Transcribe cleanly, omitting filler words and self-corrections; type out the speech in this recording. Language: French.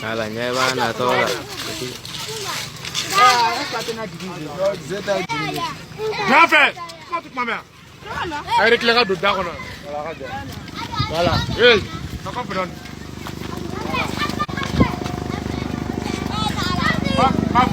Ala nyeba na tola. Fait. Avec les gars de voilà. Hey, ça comprend. Pas